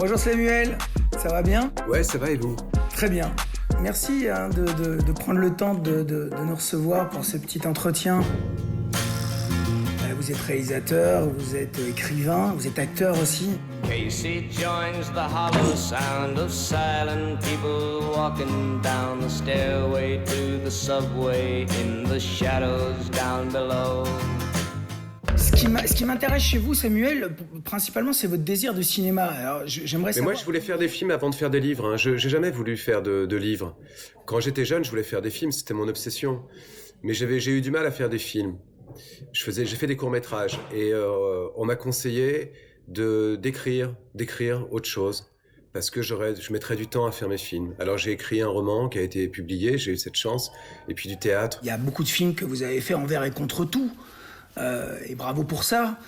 Bonjour Samuel, ça va bien? Ouais, ça va et vous? Très bien. Merci de prendre le temps de nous recevoir pour ce petit entretien. Vous êtes réalisateur, vous êtes écrivain, vous êtes acteur aussi. Casey joins the hollow sound of silent people walking down the stairway to the subway in the shadows down below. Ce qui m'intéresse chez vous, Samuel, principalement, c'est votre désir de cinéma. Alors, j'aimerais savoir... Mais moi, je voulais faire des films avant de faire des livres. Hein. J'ai jamais voulu faire de livres. Quand j'étais jeune, je voulais faire des films, c'était mon obsession. Mais j'ai eu du mal à faire des films. J'ai fait des courts-métrages et on m'a conseillé d'écrire autre chose parce que je mettrais du temps à faire mes films. Alors j'ai écrit un roman qui a été publié, j'ai eu cette chance, et puis du théâtre. Il y a beaucoup de films que vous avez fait envers et contre tout, et bravo pour ça.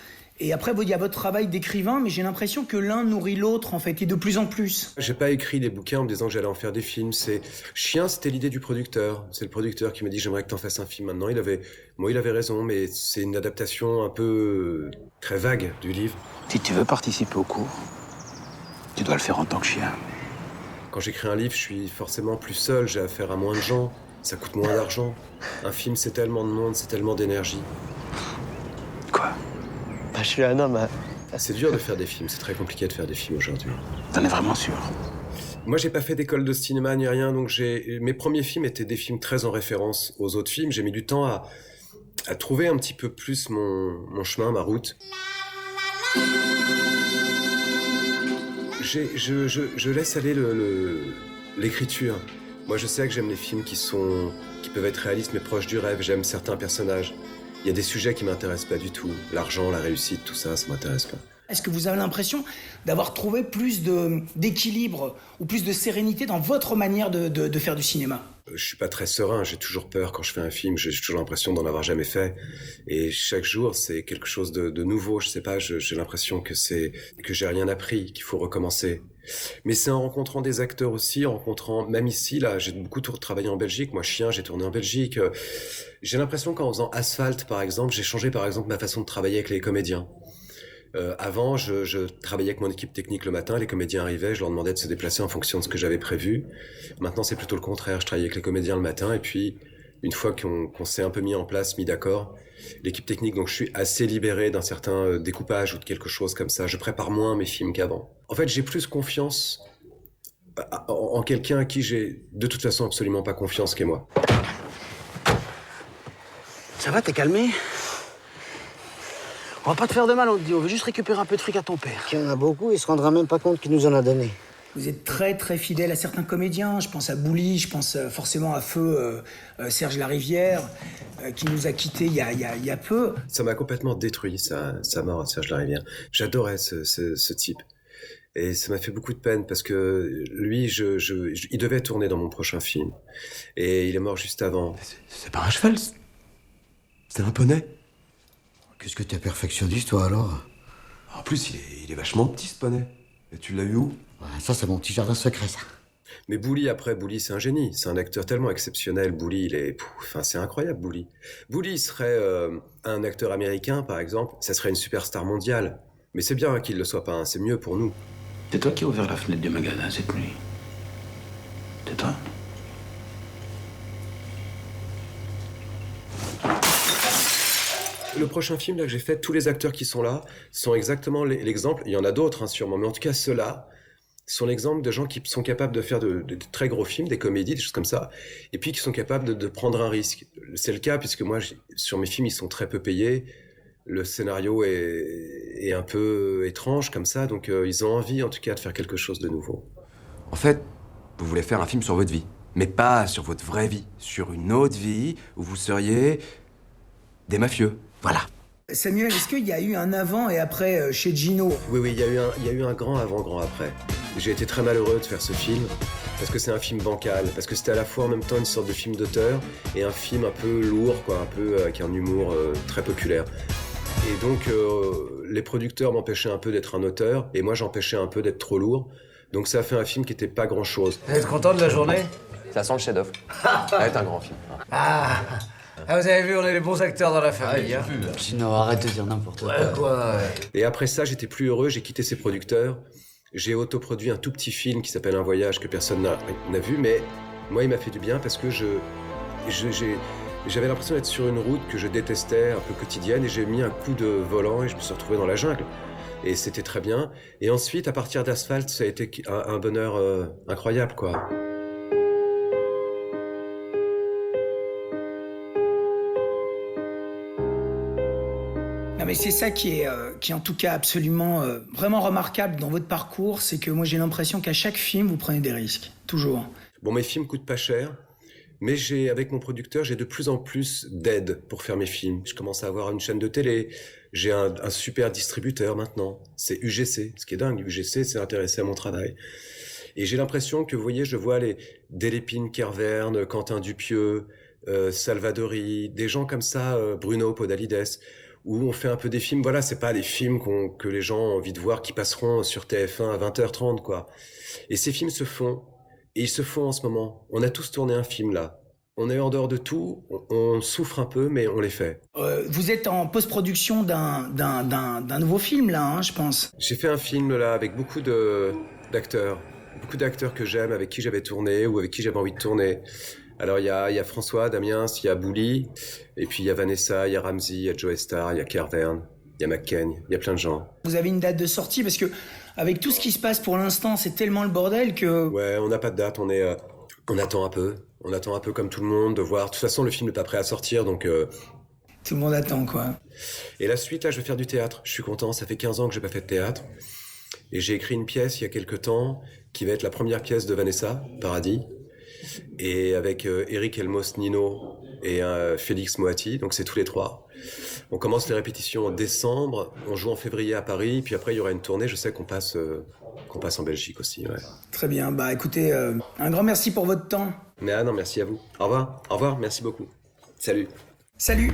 Et après, il y a votre travail d'écrivain, mais j'ai l'impression que l'un nourrit l'autre, en fait, et de plus en plus. J'ai pas écrit des bouquins en me disant que j'allais en faire des films. Chien, c'était l'idée du producteur. C'est le producteur qui m'a dit j'aimerais que t'en fasses un film maintenant. Il avait raison, mais c'est une adaptation un peu très vague du livre. Si tu veux participer au cours, tu dois le faire en tant que chien. Quand j'écris un livre, je suis forcément plus seul, j'ai affaire à moins de gens, ça coûte moins d'argent. Un film, c'est tellement de monde, c'est tellement d'énergie. Quoi? Je suis un homme. C'est dur de faire des films, c'est très compliqué de faire des films aujourd'hui. T'en es vraiment sûr? Moi, j'ai pas fait d'école de cinéma ni rien, donc mes premiers films étaient des films très en référence aux autres films. J'ai mis du temps à trouver un petit peu plus mon chemin, ma route. Je laisse aller l'écriture. Moi, je sais que j'aime les films qui peuvent être réalistes mais proches du rêve. J'aime certains personnages. Il y a des sujets qui m'intéressent pas du tout. L'argent, la réussite, tout ça, ça m'intéresse pas. Est-ce que vous avez l'impression d'avoir trouvé plus d'équilibre ou plus de sérénité dans votre manière de faire du cinéma? Je suis pas très serein, j'ai toujours peur quand je fais un film, j'ai toujours l'impression d'en avoir jamais fait. Et chaque jour, c'est quelque chose de nouveau, je sais pas, j'ai l'impression que j'ai rien appris, qu'il faut recommencer. Mais c'est en rencontrant des acteurs aussi, même ici, là, j'ai beaucoup travaillé en Belgique. Moi, Chien, j'ai tourné en Belgique. J'ai l'impression qu'en faisant Asphalt, par exemple, j'ai changé, par exemple, ma façon de travailler avec les comédiens. Avant, je travaillais avec mon équipe technique le matin, les comédiens arrivaient, je leur demandais de se déplacer en fonction de ce que j'avais prévu. Maintenant, c'est plutôt le contraire, je travaille avec les comédiens le matin, et puis, une fois qu'on s'est un peu mis d'accord, l'équipe technique, donc je suis assez libéré d'un certain découpage ou de quelque chose comme ça. Je prépare moins mes films qu'avant. En fait, j'ai plus confiance en quelqu'un à qui j'ai de toute façon absolument pas confiance qu'est moi. Ça va, t'es calmé? On va pas te faire de mal, on te dit. On veut juste récupérer un peu de fric à ton père. Il y en a beaucoup, il se rendra même pas compte qu'il nous en a donné. Vous êtes très très fidèle à certains comédiens. Je pense à Bouli, je pense forcément à feu Serge Larivière, qui nous a quittés il y a peu. Ça m'a complètement détruit, sa mort, Serge Larivière. J'adorais ce type. Et ça m'a fait beaucoup de peine parce que lui, il devait tourner dans mon prochain film. Et il est mort juste avant. C'est pas un cheval, c'est un poney. Qu'est-ce que t'es perfectionniste, toi, alors? En plus, il est vachement petit, ce poney. Et tu l'as eu où? Ouais, ça, c'est mon petit jardin secret, ça. Mais Bouli, c'est un génie. C'est un acteur tellement exceptionnel. Bouli, c'est incroyable, Bouli. Bouli serait un acteur américain, par exemple. Ça serait une superstar mondiale. Mais c'est bien qu'il le soit pas, hein. C'est mieux pour nous. C'est toi qui as ouvert la fenêtre du magasin cette nuit. C'est toi? Le prochain film là, que j'ai fait, tous les acteurs qui sont là sont exactement l'exemple. Il y en a d'autres, hein, sûrement, mais en tout cas, ceux-là sont l'exemple de gens qui sont capables de faire de très gros films, des comédies, des choses comme ça, et puis qui sont capables de prendre un risque. C'est le cas, puisque moi, sur mes films, ils sont très peu payés. Le scénario est un peu étrange, comme ça, donc ils ont envie, en tout cas, de faire quelque chose de nouveau. En fait, vous voulez faire un film sur votre vie. Mais pas sur votre vraie vie. Sur une autre vie où vous seriez des mafieux. Voilà. Samuel, est-ce qu'il y a eu un avant et après chez Gino? Oui, il y a eu un grand avant, grand après. J'ai été très malheureux de faire ce film, parce que c'est un film bancal, parce que c'était à la fois en même temps une sorte de film d'auteur et un film un peu lourd, quoi, un peu avec un humour très populaire. Et donc, les producteurs m'empêchaient un peu d'être un auteur, et moi j'empêchais un peu d'être trop lourd. Donc ça a fait un film qui était pas grand-chose. Vous êtes content de la journée? Ça sent le chef-d'œuvre. Ça va être un grand film. Ah, vous avez vu, on est les bons acteurs dans la famille. Hein. Sinon, arrête de dire n'importe quoi. Ouais, quoi. Et après ça, j'étais plus heureux, j'ai quitté ces producteurs. J'ai autoproduit un tout petit film qui s'appelle Un voyage que personne n'a vu, mais moi il m'a fait du bien parce que j'avais l'impression d'être sur une route que je détestais, un peu quotidienne, et j'ai mis un coup de volant et je me suis retrouvé dans la jungle. Et c'était très bien. Et ensuite, à partir d'Asphalt, ça a été un bonheur incroyable, quoi. Non mais c'est ça qui est en tout cas absolument vraiment remarquable dans votre parcours, c'est que moi j'ai l'impression qu'à chaque film vous prenez des risques, toujours. Bon, mes films coûtent pas cher, mais avec mon producteur, j'ai de plus en plus d'aide pour faire mes films. Je commence à avoir une chaîne de télé, j'ai un super distributeur maintenant, c'est UGC, ce qui est dingue, UGC s'est intéressé à mon travail. Et j'ai l'impression que, vous voyez, je vois les Delépine Kervern, Quentin Dupieux, Salvadori, des gens comme ça, Bruno Podalides, où on fait un peu des films, voilà, c'est pas les films que les gens ont envie de voir qui passeront sur TF1 à 20h30, quoi. Et ces films se font, et ils se font en ce moment. On a tous tourné un film, là. On est en dehors de tout, on souffre un peu, mais on les fait. Vous êtes en post-production d'un nouveau film, là, hein, je pense. J'ai fait un film, là, avec beaucoup d'acteurs que j'aime, avec qui j'avais tourné, ou avec qui j'avais envie de tourner. Alors, il y a François, Damiens, il y a Bouli, et puis il y a Vanessa, il y a Ramsey, il y a Joe Star, il y a Kervern, il y a McCain, il y a plein de gens. Vous avez une date de sortie, parce que avec tout ce qui se passe pour l'instant, c'est tellement le bordel que... Ouais, on n'a pas de date, on attend un peu. On attend un peu comme tout le monde de voir. De toute façon, le film n'est pas prêt à sortir, donc... Tout le monde attend, quoi. Et la suite, là, je vais faire du théâtre. Je suis content, ça fait 15 ans que j'ai pas fait de théâtre. Et j'ai écrit une pièce il y a quelques temps, qui va être la première pièce de Vanessa, Paradis. Et avec Eric Elmos Nino et Félix Moati, donc c'est tous les trois. On commence les répétitions en décembre, on joue en février à Paris, puis après il y aura une tournée, je sais qu'on passe en Belgique aussi. Ouais. Très bien, bah écoutez, un grand merci pour votre temps. Mais non, merci à vous. Au revoir, merci beaucoup. Salut. Salut.